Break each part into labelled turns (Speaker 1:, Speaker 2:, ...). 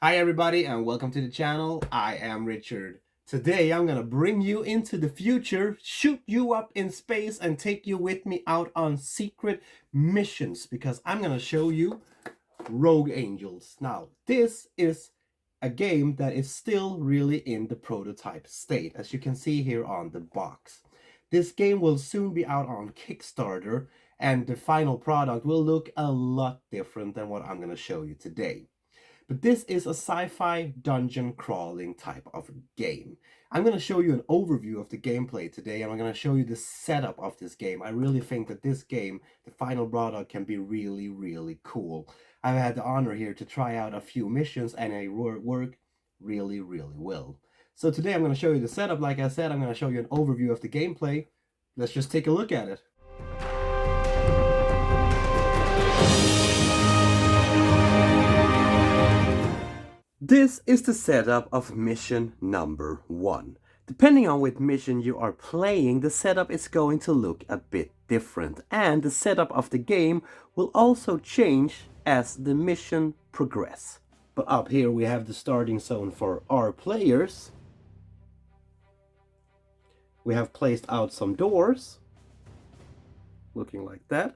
Speaker 1: Hi everybody and welcome to the channel. I am Richard. Today I'm gonna bring you into the future, shoot you up in space and take you with me out on secret missions because I'm gonna show you Rogue Angels. Now this is a game that is still really in the prototype state, as you can see here on the box. This game will soon be out on Kickstarter and the final product will look a lot different than what I'm gonna show you today. But this is a sci-fi dungeon crawling type of game. I'm going to show you an overview of the gameplay today, and I'm going to show you the setup of this game. I really think that this game, the final product, can be really, really cool. I've had the honor here to try out a few missions, and they work really, really well. So today I'm going to show you the setup. Like I said, I'm going to show you an overview of the gameplay. Let's just take a look at it. This is the setup of mission number 1. Depending on which mission you are playing, the setup is going to look a bit different, and the setup of the game will also change as the mission progress. But up here we have the starting zone for our players. We have placed out some doors, looking like that.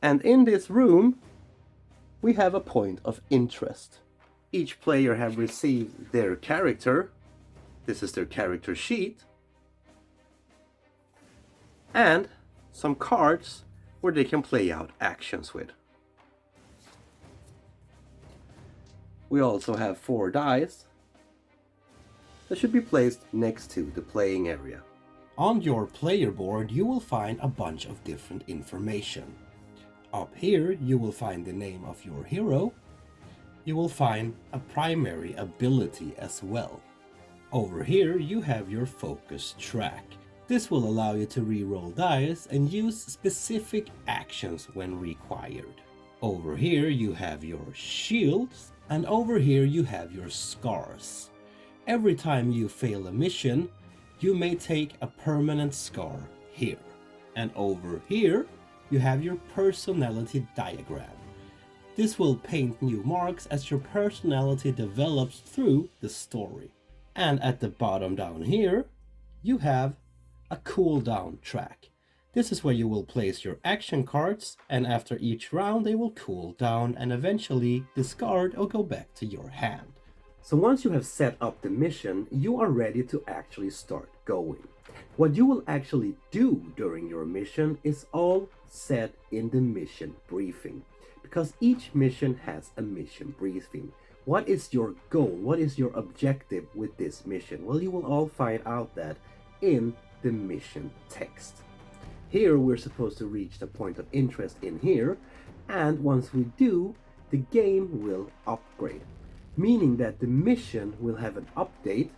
Speaker 1: And in this room, we have a point of interest. Each player have received their character. This is their character sheet. And some cards where they can play out actions with. We also have 4 dice that should be placed next to the playing area. On your player board you will find a bunch of different information. Up here you will find the name of your hero. You will find a primary ability as well. Over here you have your focus track. This will allow you to re-roll dice and use specific actions when required. Over here you have your shields, and over here you have your scars. Every time you fail a mission, you may take a permanent scar here. And over here you have your personality diagram. This will paint new marks as your personality develops through the story. And at the bottom down here, you have a cooldown track. This is where you will place your action cards, and after each round they will cool down and eventually discard or go back to your hand. So once you have set up the mission, you are ready to actually start going. What you will actually do during your mission is all said in the mission briefing. Because each mission has a mission briefing. What is your goal? What is your objective with this mission? Well, you will all find out that in the mission text. Here we're supposed to reach the point of interest in here, and once we do, the game will upgrade. Meaning that the mission will have an update,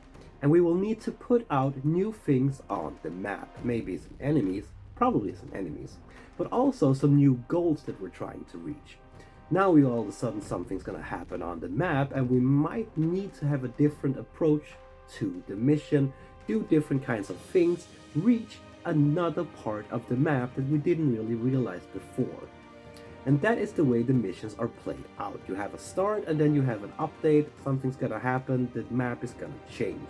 Speaker 1: and we will need to put out new things on the map. Maybe some enemies, probably some enemies, but also some new goals that we're trying to reach. Now we all of a sudden something's gonna happen on the map, and we might need to have a different approach to the mission, do different kinds of things, reach another part of the map that we didn't really realize before. And that is the way the missions are played out. You have a start and then you have an update, something's gonna happen, the map is gonna change.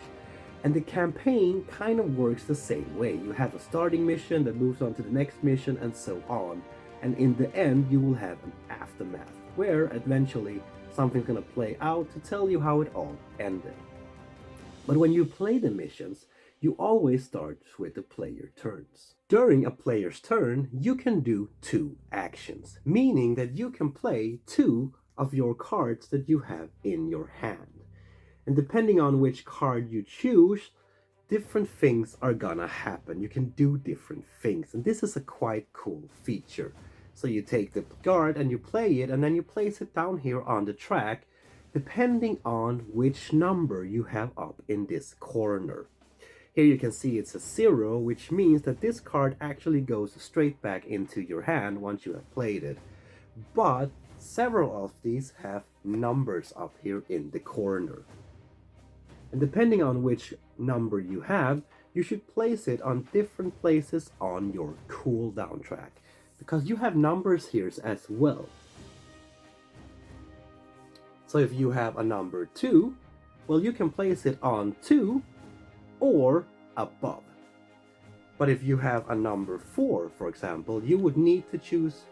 Speaker 1: And the campaign kind of works the same way. You have a starting mission that moves on to the next mission and so on. And in the end, you will have an aftermath, where eventually something's gonna play out to tell you how it all ended. But when you play the missions, you always start with the player turns. During a player's turn, you can do 2 actions, meaning that you can play 2 of your cards that you have in your hand. And depending on which card you choose, different things are gonna happen. You can do different things, and this is a quite cool feature. So you take the card and you play it, and then you place it down here on the track, depending on which number you have up in this corner. Here you can see it's a 0, which means that this card actually goes straight back into your hand once you have played it. But several of these have numbers up here in the corner. And depending on which number you have, you should place it on different places on your cooldown track, because you have numbers here as well. So if you have a number 2, well, you can place it on 2 or above. But if you have a number 4, for example, you would need to choose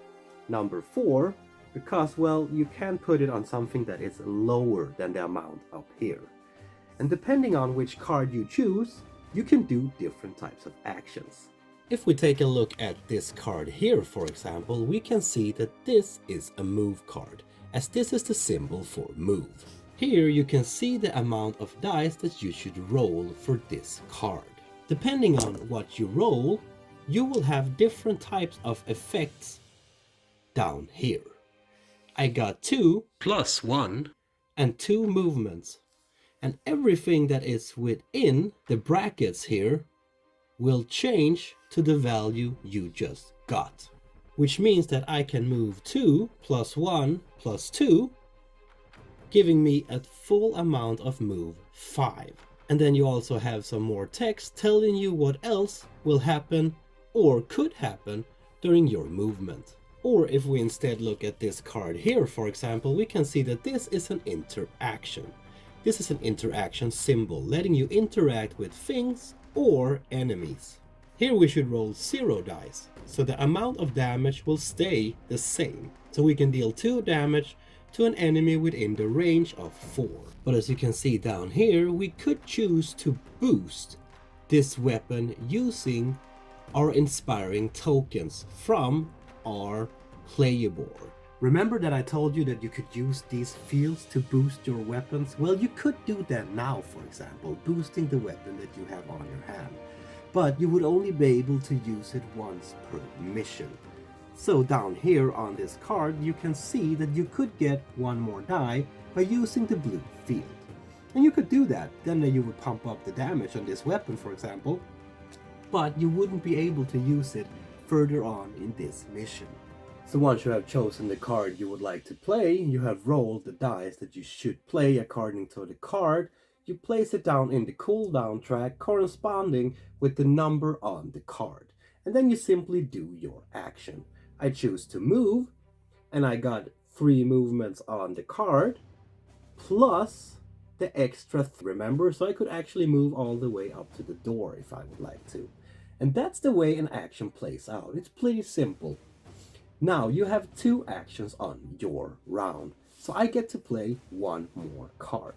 Speaker 1: number 4 because, well, you can put it on something that is lower than the amount up here. And depending on which card you choose, you can do different types of actions. If we take a look at this card here, for example, we can see that this is a move card, as this is the symbol for move. Here you can see the amount of dice that you should roll for this card. Depending on what you roll, you will have different types of effects down here. I got 2 plus 1 and 2 movements, and everything that is within the brackets here will change to the value you just got, which means that I can move 2 plus 1 plus 2, giving me a full amount of move 5. And then you also have some more text telling you what else will happen or could happen during your movement. Or if we instead look at this card here, for example, we can see that this is an interaction. This is an interaction symbol, letting you interact with things or enemies. Here we should roll 0 dice, so the amount of damage will stay the same. So we can deal 2 damage to an enemy within the range of 4. But as you can see down here, we could choose to boost this weapon using our inspiring tokens from our player board. Remember that I told you that you could use these fields to boost your weapons? Well, you could do that now, for example, boosting the weapon that you have on your hand. But you would only be able to use it once per mission. So down here on this card, you can see that you could get 1 more die by using the blue field. And you could do that, then you would pump up the damage on this weapon, for example, but you wouldn't be able to use it further on in this mission. So once you have chosen the card you would like to play, you have rolled the dice that you should play according to the card, you place it down in the cooldown track corresponding with the number on the card. And then you simply do your action. I choose to move, and I got 3 movements on the card, plus the extra, remember? So I could actually move all the way up to the door if I would like to. And that's the way an action plays out. It's pretty simple. Now you have 2 actions on your round, so I get to play 1 more card.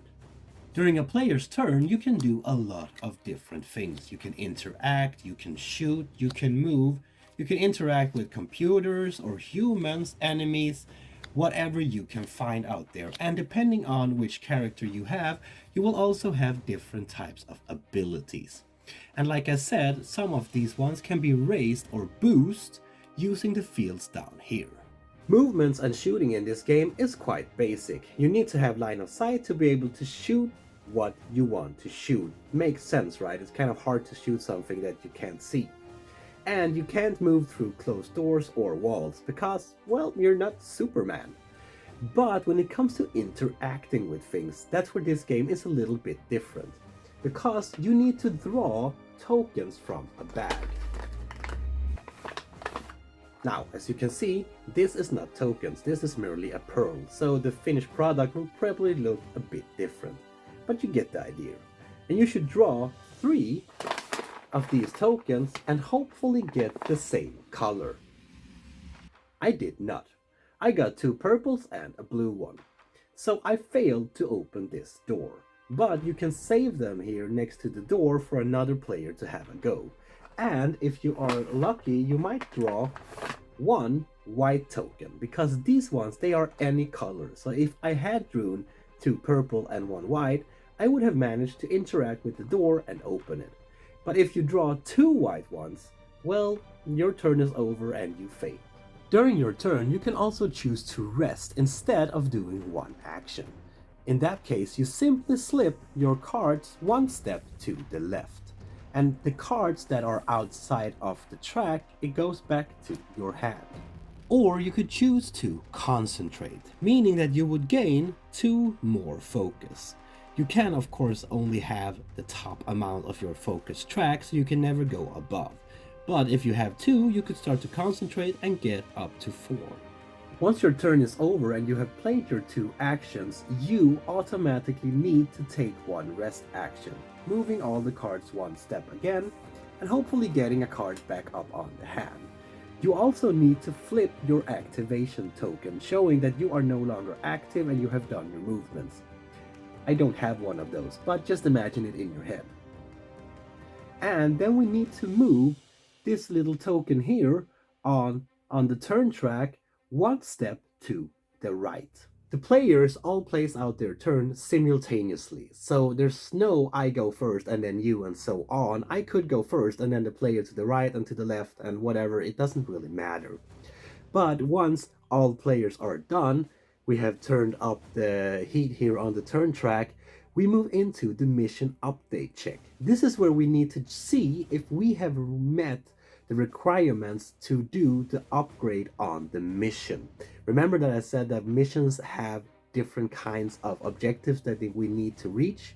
Speaker 1: During a player's turn, you can do a lot of different things. You can interact, you can shoot, you can move, you can interact with computers or humans, enemies, whatever you can find out there. And depending on which character you have, you will also have different types of abilities. And like I said, some of these ones can be raised or boosted using the fields down here. Movements and shooting in this game is quite basic. You need to have line of sight to be able to shoot what you want to shoot. Makes sense, right? It's kind of hard to shoot something that you can't see. And you can't move through closed doors or walls because, well, you're not Superman. But when it comes to interacting with things, that's where this game is a little bit different. Because you need to draw tokens from a bag. Now, as you can see, this is not tokens, this is merely a pearl, so the finished product will probably look a bit different. But you get the idea. And you should draw 3 of these tokens and hopefully get the same color. I did not. I got 2 purples and a blue one. So I failed to open this door. But you can save them here next to the door for another player to have a go. And if you are lucky, you might draw 1 white token, because these ones, they are any color. So if I had drawn 2 purple and 1 white, I would have managed to interact with the door and open it. But if you draw 2 white ones, well, your turn is over and you fail. During your turn, you can also choose to rest instead of doing 1 action. In that case, you simply slip your cards 1 step to the left. And the cards that are outside of the track, it goes back to your hand. Or you could choose to concentrate, meaning that you would gain 2 more focus. You can of course only have the top amount of your focus track, so you can never go above. But if you have 2, you could start to concentrate and get up to 4. Once your turn is over and you have played your 2 actions, you automatically need to take 1 rest action, moving all the cards 1 step again, and hopefully getting a card back up on the hand. You also need to flip your activation token, showing that you are no longer active and you have done your movements. I don't have one of those, but just imagine it in your head. And then we need to move this little token here on the turn track 1 step to the right. The players all place out their turn simultaneously, so there's no I go first and then you and so on. I could go first and then the player to the right and to the left and whatever, it doesn't really matter. But once all players are done, we have turned up the heat here on the turn track, we move into the mission update check. This is where we need to see if we have met the requirements to do the upgrade on the mission. Remember that I said that missions have different kinds of objectives that we need to reach?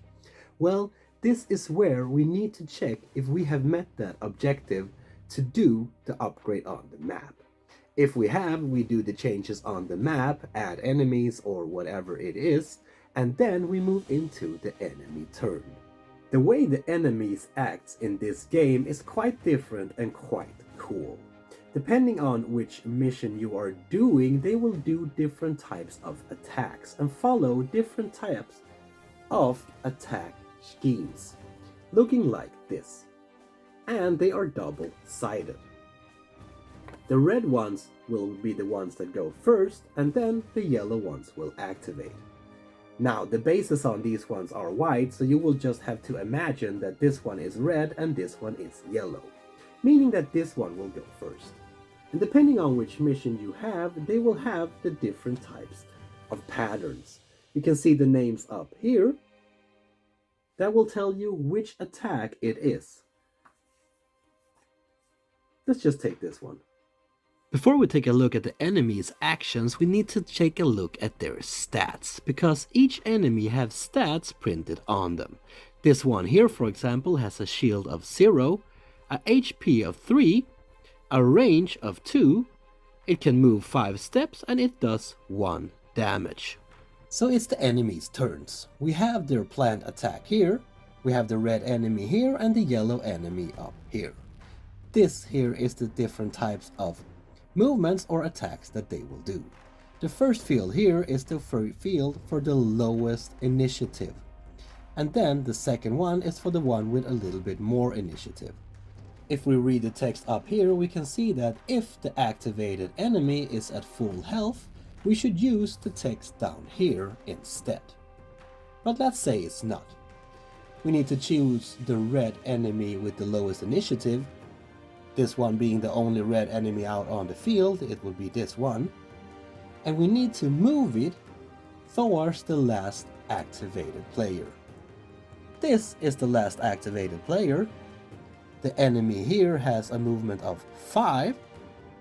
Speaker 1: Well, this is where we need to check if we have met that objective to do the upgrade on the map. If we have, we do the changes on the map, add enemies or whatever it is, and then we move into the enemy turn. The way the enemies act in this game is quite different and quite cool. Depending on which mission you are doing, they will do different types of attacks and follow different types of attack schemes, looking like this. And they are double-sided. The red ones will be the ones that go first, and then the yellow ones will activate. Now, the bases on these ones are white, so you will just have to imagine that this one is red and this one is yellow, meaning that this one will go first. And depending on which mission you have, they will have the different types of patterns. You can see the names up here. That will tell you which attack it is. Let's just take this one. Before we take a look at the enemy's actions, we need to take a look at their stats, because each enemy has stats printed on them. This one here, for example, has a shield of 0, a HP of 3, a range of 2, it can move 5 steps, and it does 1 damage. So it's the enemy's turns. We have their planned attack here, we have the red enemy here, and the yellow enemy up here. This here is the different types of movements or attacks that they will do. The first field here is the field for the lowest initiative. And then the second one is for the one with a little bit more initiative. If we read the text up here, we can see that if the activated enemy is at full health, we should use the text down here instead. But let's say it's not. We need to choose the red enemy with the lowest initiative. This one being the only red enemy out on the field, it will be this one. And we need to move it towards the last activated player. This is the last activated player. The enemy here has a movement of 5,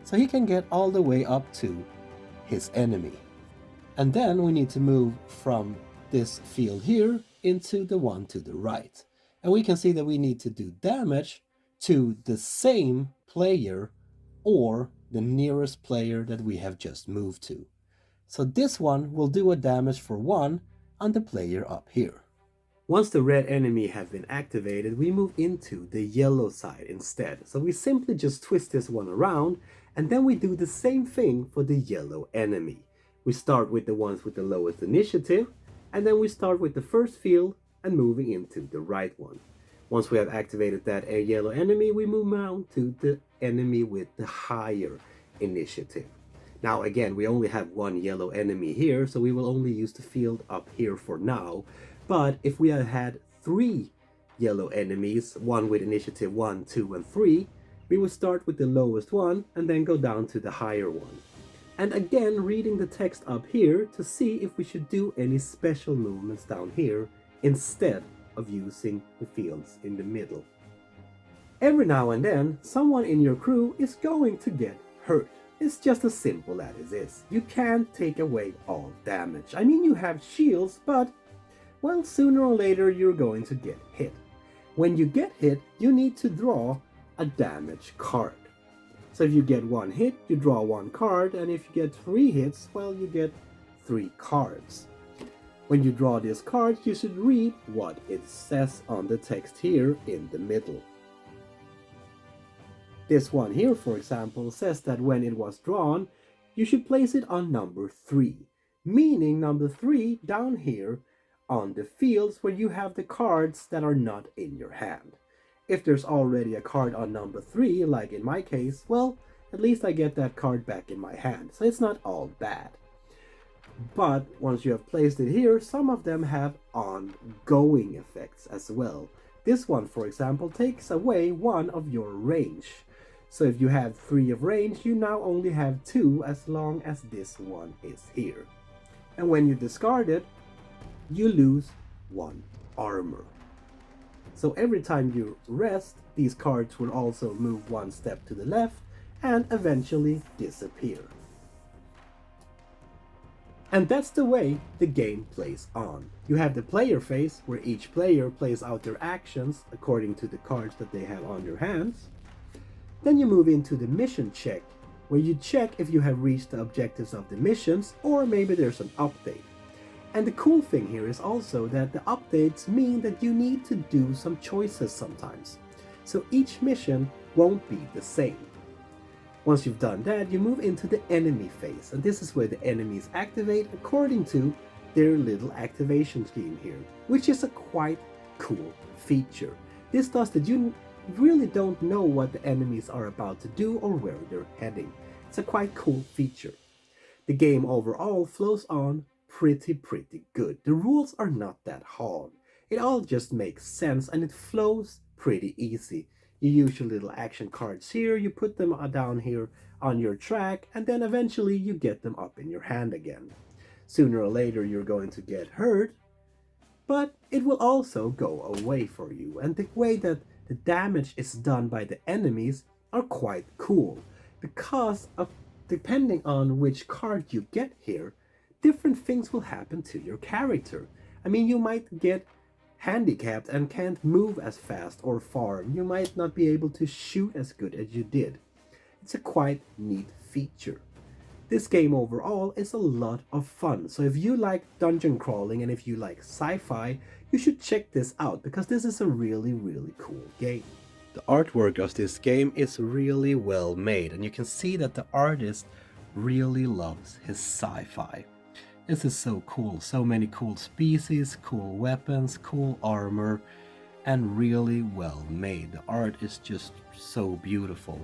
Speaker 1: so he can get all the way up to his enemy. And then we need to move from this field here into the one to the right. And we can see that we need to do damage to the same player or the nearest player that we have just moved to. So this one will do a damage for 1 on the player up here. Once the red enemy have been activated, we move into the yellow side instead. So we simply just twist this one around, and then we do the same thing for the yellow enemy. We start with the ones with the lowest initiative, and then we start with the first field and moving into the right one. Once we have activated that yellow enemy, we move on to the enemy with the higher initiative. Now again, we only have one yellow enemy here, so we will only use the field up here for now. But if we had had 3 yellow enemies, one with initiative 1, 2, and 3, we would start with the lowest one and then go down to the higher one. And again, reading the text up here to see if we should do any special movements down here instead of using the fields in the middle. Every now and then, someone in your crew is going to get hurt. It's just as simple as it is. You can't take away all damage. I mean, you have shields, but, well, sooner or later you're going to get hit. When you get hit, you need to draw a damage card. So if you get 1 hit, you draw 1 card, and if you get 3 hits, well, you get 3 cards. When you draw this card, you should read what it says on the text here in the middle. This one here, for example, says that when it was drawn, you should place it on number 3, meaning number 3 down here on the fields where you have the cards that are not in your hand. If there's already a card on number 3, like in my case, well, at least I get that card back in my hand, so it's not all bad. But once you have placed it here, some of them have ongoing effects as well. This one, for example, takes away 1 of your range. So if you have 3 of range, you now only have 2 as long as this one is here. And when you discard it, you lose 1 armor. So every time you rest, these cards will also move 1 step to the left and eventually disappear. And that's the way the game plays on. You have the player phase, where each player plays out their actions according to the cards that they have on their hands. Then you move into the mission check, where you check if you have reached the objectives of the missions, or maybe there's an update. And the cool thing here is also that the updates mean that you need to do some choices sometimes. So each mission won't be the same. Once you've done that, you move into the enemy phase, and this is where the enemies activate according to their little activation scheme here, which is a quite cool feature. This does that you really don't know what the enemies are about to do or where they're heading. It's a quite cool feature. The game overall flows on pretty good. The rules are not that hard. It all just makes sense and it flows pretty easy. You use your little action cards here, you put them down here on your track, and then eventually you get them up in your hand again. Sooner or later you're going to get hurt, but it will also go away for you. And the way that the damage is done by the enemies are quite cool, because depending on which card you get here, different things will happen to your character. I mean, you might get handicapped and can't move as fast or far. You might not be able to shoot as good as you did. It's a quite neat feature. This game overall is a lot of fun. So if you like dungeon crawling and if you like sci-fi, you should check this out, because this is a really cool game. The artwork of this game is really well made, and you can see that the artist really loves his sci-fi. This is so cool. So many cool species, cool weapons, cool armor, and really well made. The art is just so beautiful.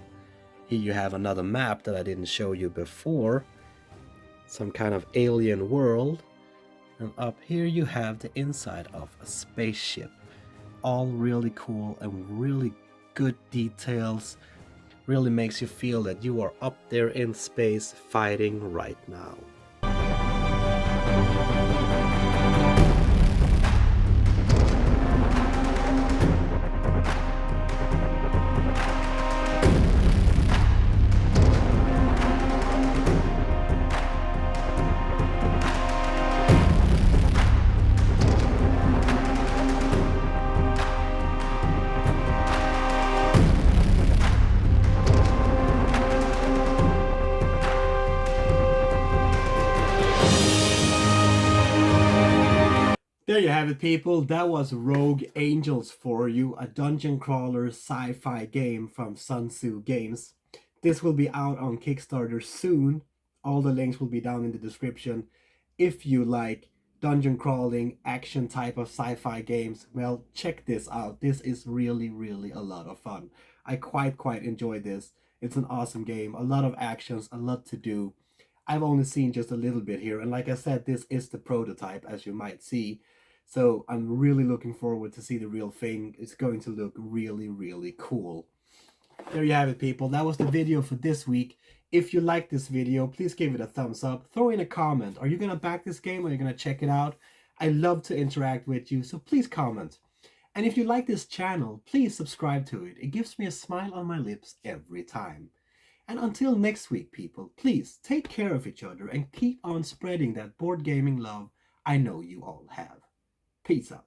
Speaker 1: Here you have another map that I didn't show you before. Some kind of alien world. And up here you have the inside of a spaceship. All really cool and really good details. Really makes you feel that you are up there in space fighting right now. There you have it, people. That was Rogue Angels for you, a dungeon crawler sci-fi game from Sun Tzu Games. This will be out on Kickstarter soon. All the links will be down in the description. If you like dungeon crawling, action type of sci-fi games, well, check this out. This is really a lot of fun. I quite enjoy this. It's an awesome game. A lot of actions, a lot to do. I've only seen just a little bit here, and like I said, this is the prototype, as you might see. So I'm really looking forward to see the real thing. It's going to look really cool. There you have it, people. That was the video for this week. If you like this video, please give it a thumbs up. Throw in a comment. Are you going to back this game or are you going to check it out? I love to interact with you, so please comment. And if you like this channel, please subscribe to it. It gives me a smile on my lips every time. And until next week, people, please take care of each other and keep on spreading that board gaming love I know you all have. Peace out.